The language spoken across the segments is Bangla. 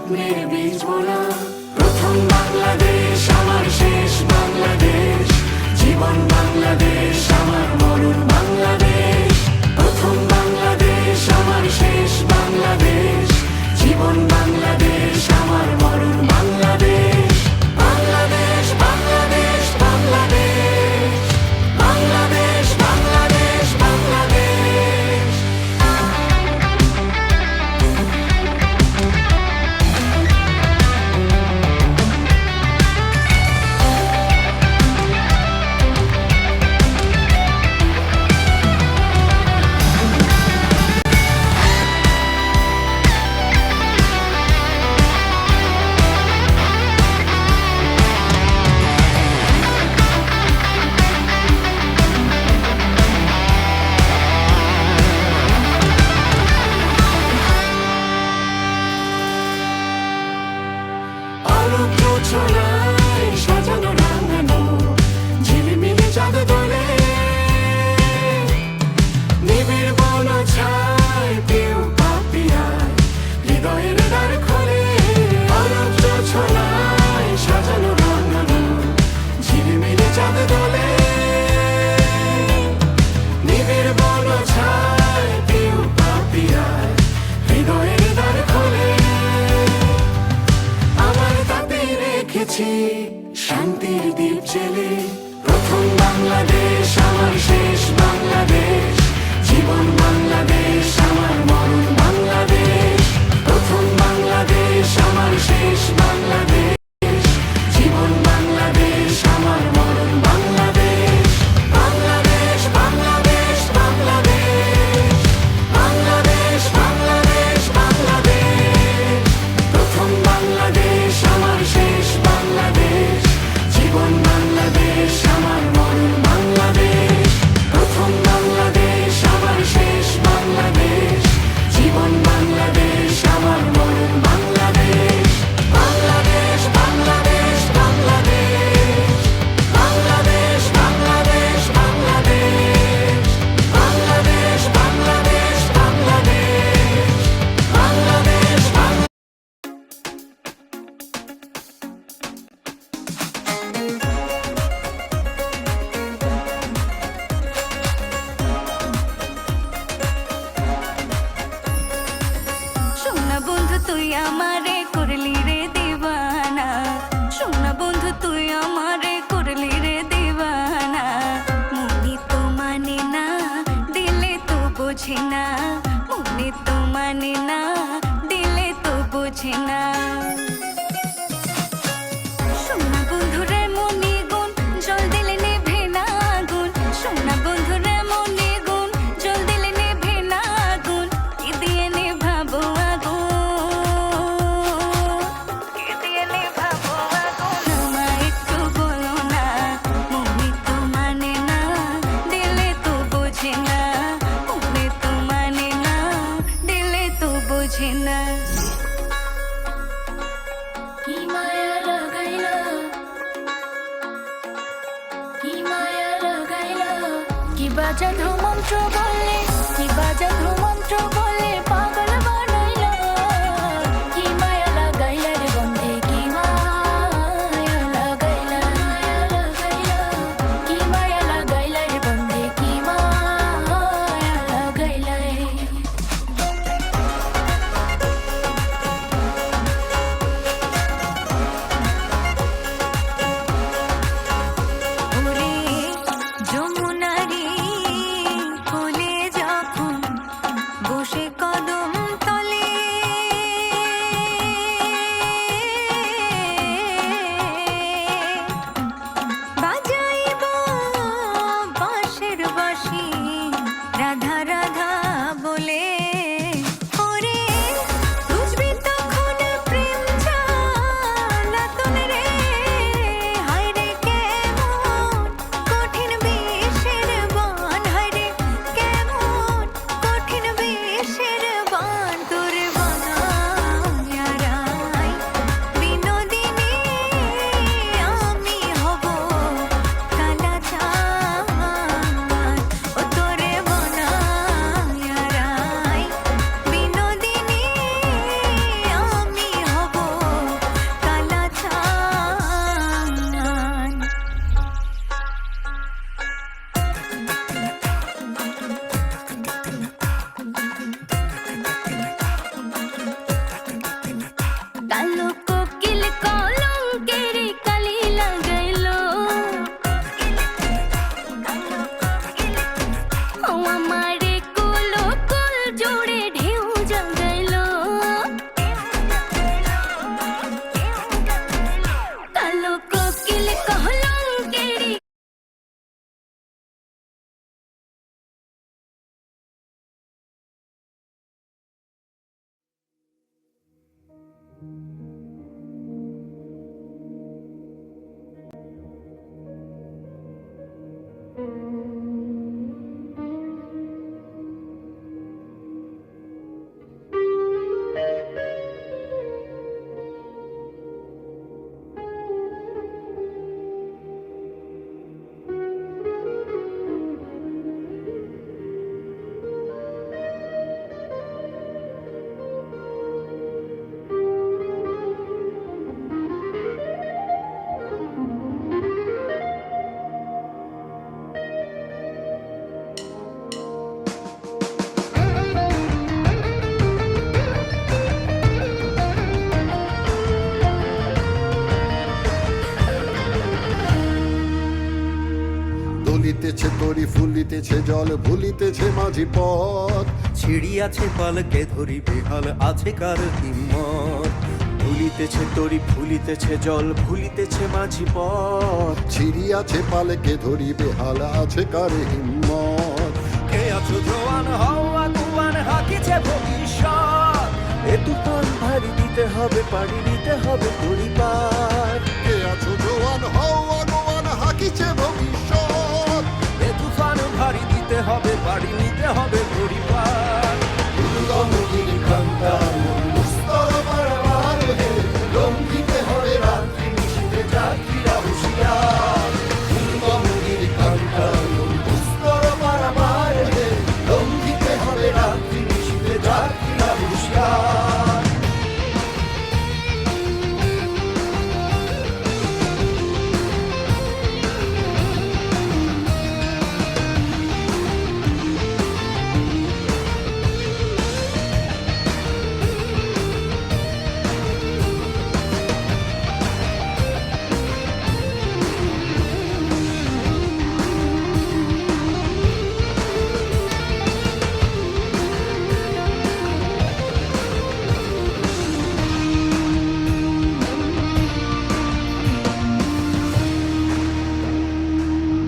স্বপ্নের বীজ বোনা। প্রথম বাংলাদেশ আমার শেষ বাংলাদেশ, জীবন বাংলাদেশ আমার মরণ বাংলাদেশ। প্রথম বাংলাদেশ আমার শেষ বাংলাদেশ, জীবন বাংলাদেশ আমার মরণ বাংলাদেশ। বাংলাদেশ বাংলাদেশ বাংলাদেশ, বাংলাদেশ বাংলাদেশ বাংলাদেশ। ছোলায় সাজানো রাঙানো ঝিলমিলি চাঁদ দোলে, নিবিড় বন ছায় পিউ পাপিয়ায় হৃদয়ের দ্বার খোলে। অরুদ্র ছোলায় সাজানো রাঙানো ঝিলমিলি চাঁদ দোলে, নিবিড় বন ছায় পিউ পাপিয়ায় হৃদয়ের দ্বার খোলে। শান্তির দ্বীপ জেলে, প্রথম বাংলাদেশ আমার শেষ বাংলাদেশ, জীবন বাংলাদেশ আমার মরণ বাংলাদেশ। প্রথম বাংলাদেশ আমার শেষ বাংলাদেশ, জীবন বাংলাদেশ আমার মরণ বাংলাদেশ। বাংলাদেশ বাংলাদেশ বাংলাদেশ, বাংলাদেশ বাংলাদেশ বাংলাদেশ। প্রথম বাংলাদেশ আমার শেষ বাংলাদেশ, জীবন বাংলাদেশ আমার মরণ বাংলাদেশ। প্রথম বাংলাদেশ আমার শেষ বাংলাদেশ, জীবন বাংলাদেশ আমার মরণ বাংলাদেশ। বাংলাদেশ বাংলাদেশ বাংলাদেশ, বাংলাদেশ বাংলাদেশ বাংলাদেশ। বাংলাদেশ বাংলাদেশ বাংলাদেশ, বাংলাদেশ বাংলাদেশ। সোনা বন্ধু তুই আমারে করলি রে দিবানা, সোনা বন্ধু তুই আমারে করলি রে দিবানা। মনে তো মানে না, দিলে তো বোঝে না, মনে তো মানে না, দিলে তো বোঝে না। সোনা বন্ধুরে মনে গুণ জল দিলে নেভে না আগুন, সোনা বন্ধুরে মনে গুণ জল দিলে নেভে না আগুন। কি দিয়ে নেভাবো আগুন, কি দিয়ে নেভাবো আগুন। আমায় একটু বলো না, মনে তো মানে না, দিলে তো বোঝে না, মনে তো মানে না, দিলে তো বোঝে না। কি মায়া লাগাইলা, কি মায়া লাগাইলা, কি বাজাধু মন্ত্র বলে, কি বাজাধু মন্ত্র বলে পাগল বানাইলা। কি মায়া লাগাইলা রে বন্ধে, কি মায়া লাগাইলা, মায়া লাগাইলা, কি মায়া লাগাইলা রে বন্ধে, কি মায়া লাগাইলা। ওরে যমুনারি কোলে যখন ভুলিতেছে জল ভুলিতেছে মাঝি পথ, ছিড়িয়াছে পালকে ধরি বেহাল আছে কার হিম্মত। ভুলিতেছে তরি ভুলিতেছে জল ভুলিতেছে মাঝি পথ। ছিড়িয়াছে পালকে ধরি বেহাল আছে কার হিম্মত। কে আছো জোয়ান হওয়া কুয়ান হাকিছে ভবিষ্যৎ। এ তুফান ভারী দিতে হবে পাড়ি দিতে হবে পরিবার। কে আছো জোয়ান হওয়া গোয়ান হাকিছে ভবিষ্যৎ। এ তুফান ভারী দিতে হবে পাড়ি নিতে হবে পরিবার। দুর্গমগির কান্তার মন দুস্তর পারাবার হে, লঙ্ঘিতে হবে রাত্রি নিশীথে যাত্রীরা হুঁশিয়ার। দুর্গমগির কান্তার মন দুস্তর পারাবার হে, লঙ্ঘিতে হবে রাত্রি নিশীথে যাত্রীরা হুঁশিয়ার।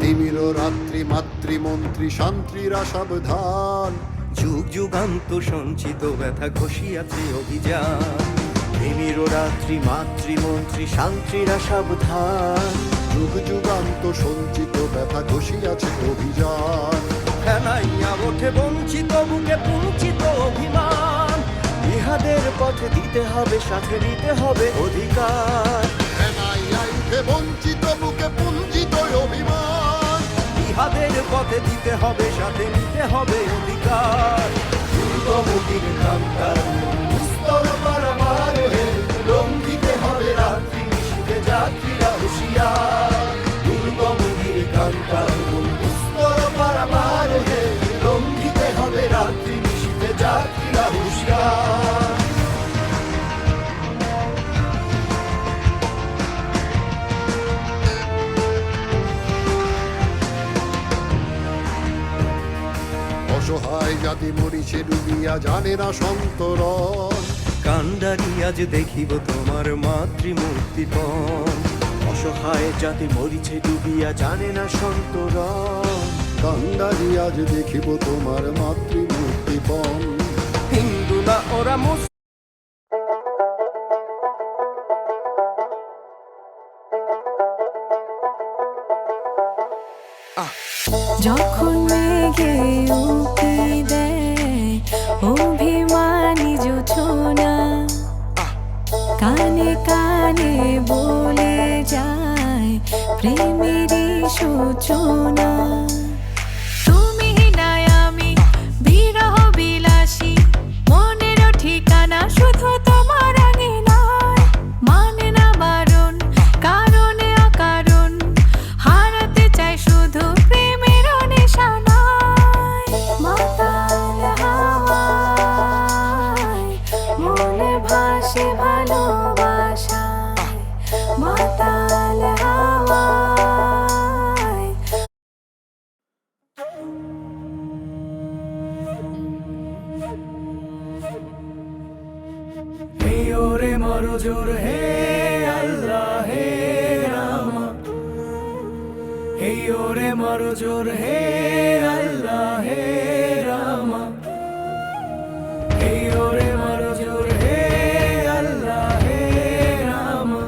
তিমির রাত্রি মাতৃমন্ত্রী শান্ত্রীরা সাবধান, যুগ যুগান্ত সঞ্চিত ব্যথা ঘষিয়াছে অভিযান। তিমির রাত্রি মাতৃমন্ত্রী শান্তিরা সাবধান। যুগ যুগান্ত সঞ্চিত ব্যথা ঘষিয়াছে অভিযান। ফেনাইয়া ওঠে বঞ্চিত বুকে পুঞ্চিত অভিমান। ইহাদের পথে দিতে হবে সাথে নিতে হবে অধিকার। ফেনাইয়া উঠে বঞ্চিত বুকে পুঞ্জিত অভিমান। ইহাদের পথে দিতে হবে সাথে নিতে হবে অধিকার। দুর্গমগির কান্তার মন দুস্তর পারাবার হে, লঙ্ঘিতে হবে রাত্রি নিশীথে যাত্রীরা হুঁশিয়ার। দুর্গমগির কান্তার মন দুস্তর পারাবার হে, লঙ্ঘিতে হবে রাত্রি নিশীথে যাত্রীরা হুঁশিয়ার। অসহায় জাতি মরিছে ডুবিয়া জানে না সন্তরণ। কান্ডারি আজ দেখিব তোমার মাতৃমূর্তিপণ। অসহায় জাতি মরিছে ডুবিয়া জানে না সন্তরণ। কান্ডারি আজ দেখিব তোমার মাতৃমূর্তিপণ। হিন্দু না ওরা যখন মেঘে উকি দেয় অভিমানী জোছনা, কানে কানে বলে যায় প্রেমেরই সূচনা। তুমি নাই আমি বিরহ বিলাসী, মনেরও ঠিকানা শুধু তোমার আঙিনায়। মানে না বারণ কারণে অকারণ, হারাতে চাই শুধু প্রেমের নিশানায়। মাতাল হাওয়ায় মনে ভাসে ভালোবাসায়। মাতাল হাওয়ায় হে ওরে মরজুর হে আল্লাহ হে রামা। হে ওরে মরজুর হে আল্লাহ হে রামা। হে ওরে মরজুর হে আল্লাহ হে রামা।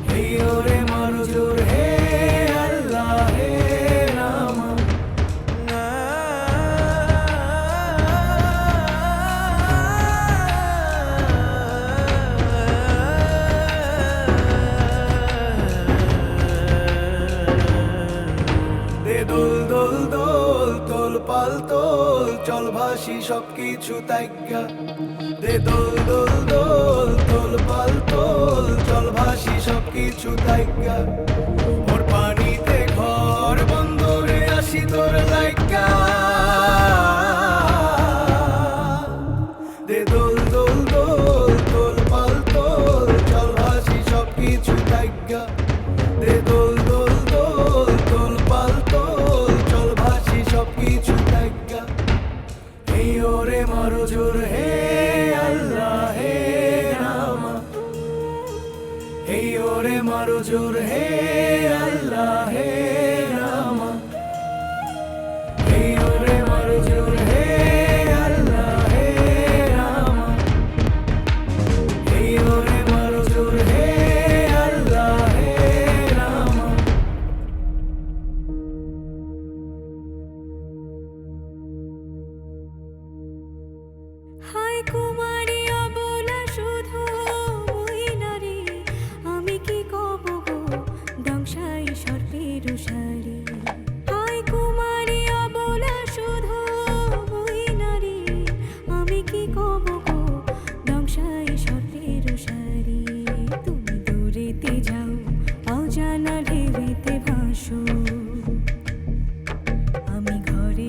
হে ওরে মরজুর হে আল্লাহ হে রামা। দে দোল দোল দোল তোল পাল তোল চল ভাসি সবকিছু তাইগা। দে দোল দোল দোল তোল পাল তোল চল ভাসি সবকিছু তাইগা। ওর পানিতে ঘর বন্দরে আসি তোর লাইগা। দে দোল দোল দোল তোল পাল তোল চল ভাসি সবকিছু তাইগা। দে দোল দোল দোল তোল পাল তোল চল জোর হে আল্লাহ হে রামা এই ওরে মারো জোর হে আল্লাহ হে রামা এই ওরে মারো জোর হে আল্লাহ হে রামা হায় কুমারী অবলা শুধু ওই নারী আমি কি কব গো দংশাই সর্পের সারি হায় কুমারী অবলা শুধু ওই নারী আমি কি কব গো দংশাই সর্পের সারি তুমি দূরেতে যাও অজানা ঢেউতে ভাসো আমি ঘরে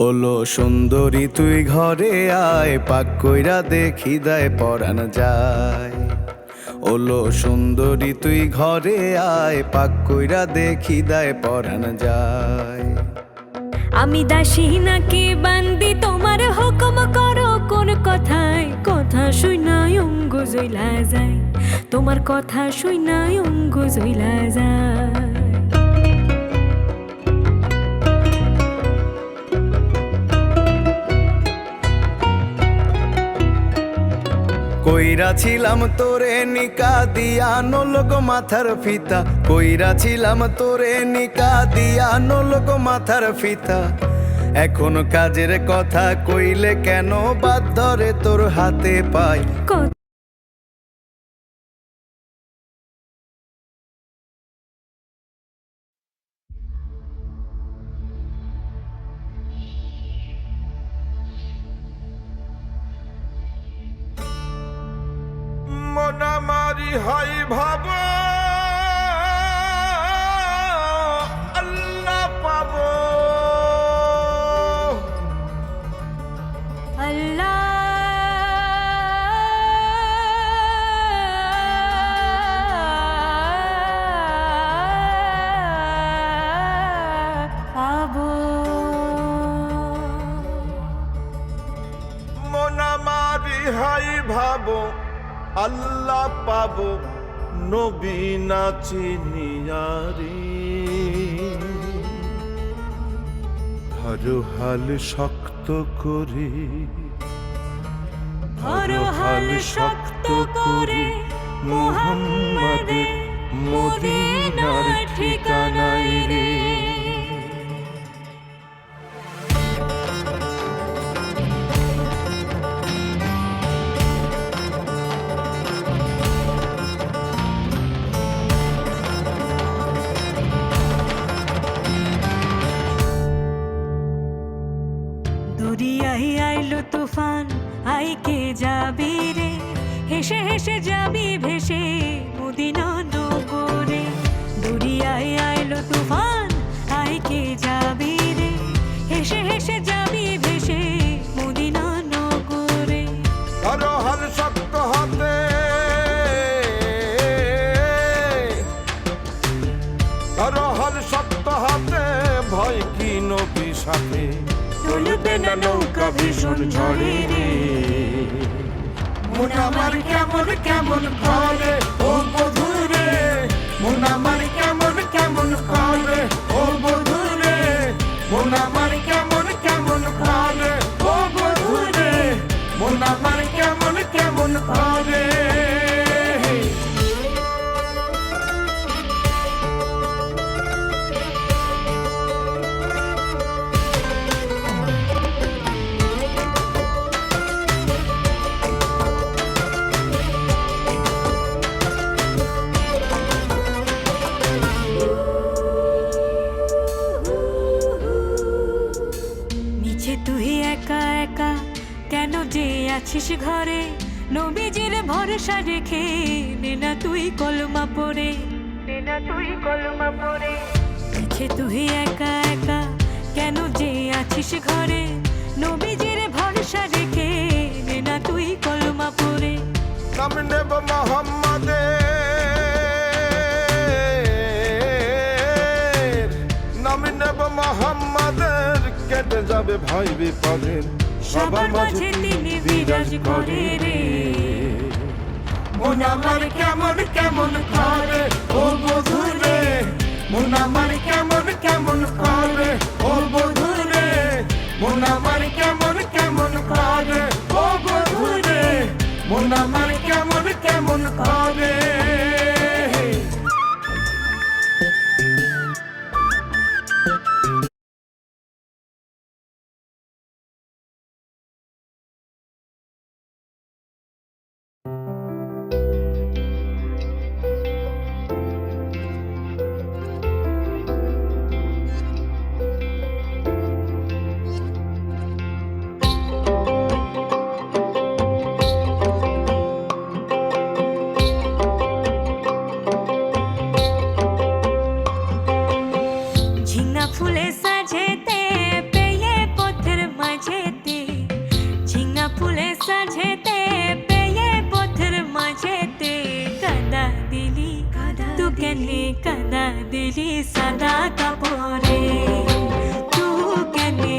ওলো সুন্দরী তুই ঘরে আয় পাক কইরা দেখি দায় পরাণ যায় ওলো সুন্দরী তুই ঘরে আয় পাক কইরা দেখি দায় পরাণ যায় আমি দাসী নাকি বান্দি তোমার হুকুম করো কোন কথায় কথা শুনাই অঙ্গ জইলা যায় তোমার কথা শুনাই অঙ্গ জইলা যায় কইরা ছিলাম তোরে নিকা দিয়া নলগো মাথার ফিতা কইরা ছিলাম তোরে নিকা দিয়া নলগো মাথার ফিতা এখন কাজের কথা কইলে কেন বাদ ধরে তোর হাতে পাই কত মনামারি হয় ভাব আল্লাহ পাব মনামারি হয় ভাব আল্লাহ পাব নবী না চিনিয়ারি ধরো হাল শক্ত করে ধরো হাল শক্ত করে মুহাম্মাদের মদিনার ঠিকানায় রে দরিয়ায় আইলো তুফান আইকে যাবি রে হেসে হেসে যাবি ভেসে মদিনা নগরে দরিয়ায় আইলো তুফান আইকে যাবি রে হেসে হেসে যাবি ভেসে মদিনা নগরে ধরো হাল শক্ত হাতে ধরো হাল শক্ত হাতে ভয় কি নবী সাথে চলবে না নৌকা ভীষণ ঝড়ে রে মন আমার কেমন কেমন করে ও বধুরে মন আমার কেমন কেমন করে ও বধুরে মন আমার কেমন কেমন করে ও বধুরে মন আমার কেমন কেমন করে নিচে তুই একা একা কেন যে আছিস ঘরে নবীজির ভরসা রেখে নে না তুই কলমা পড়ে নে না তুই কলমা পড়ে নিচে তুই একা একা কেন যে আছিস ঘরে নবীজির ভরসা রেখে নে না তুই কলমা পড়ে নাম নেব মোহাম্মদের নাম নেব মোহাম্মদের যাবে ভয় বিপদের সবার মাঝে তিনি বিরাজ করে রে। মন আমার কেমন কেমন করে ও বধূ রে, মন আমার কেমন কেমন করে ও বধূ রে, মন আমার কেমন কেমন করে ও বধূ রে, মন আমার কেমন কেমন করে। ঝিঙা ফুলে সাজেতে পেয়ে পথের মাঝেতে, ঝিঙা ফুলে সাজেতে পেয়ে পথের মাঝেতে, কাদা দিলি তু কেনে কাদা দিলি সাদা কাপড়ে, তু কেনে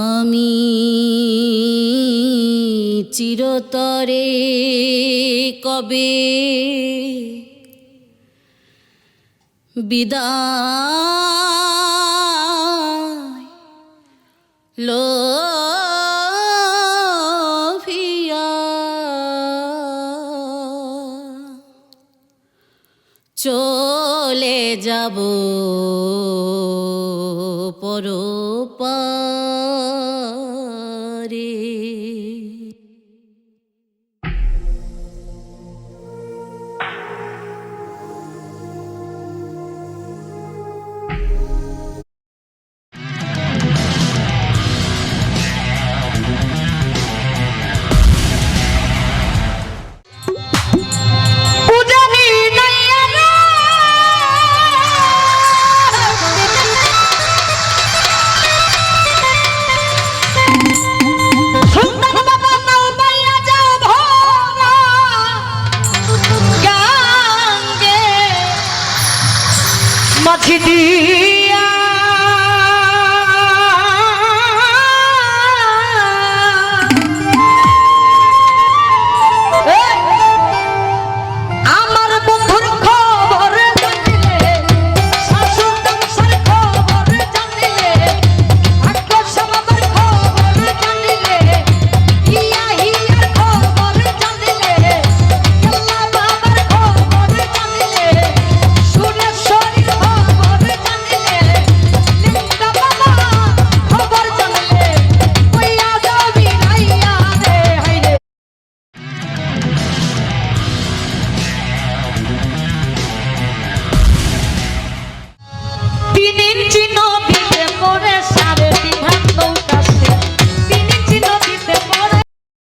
আমি চিরতরে কবে বিদায় লভিয়া চলে যাব পরপারে। মাঝিটি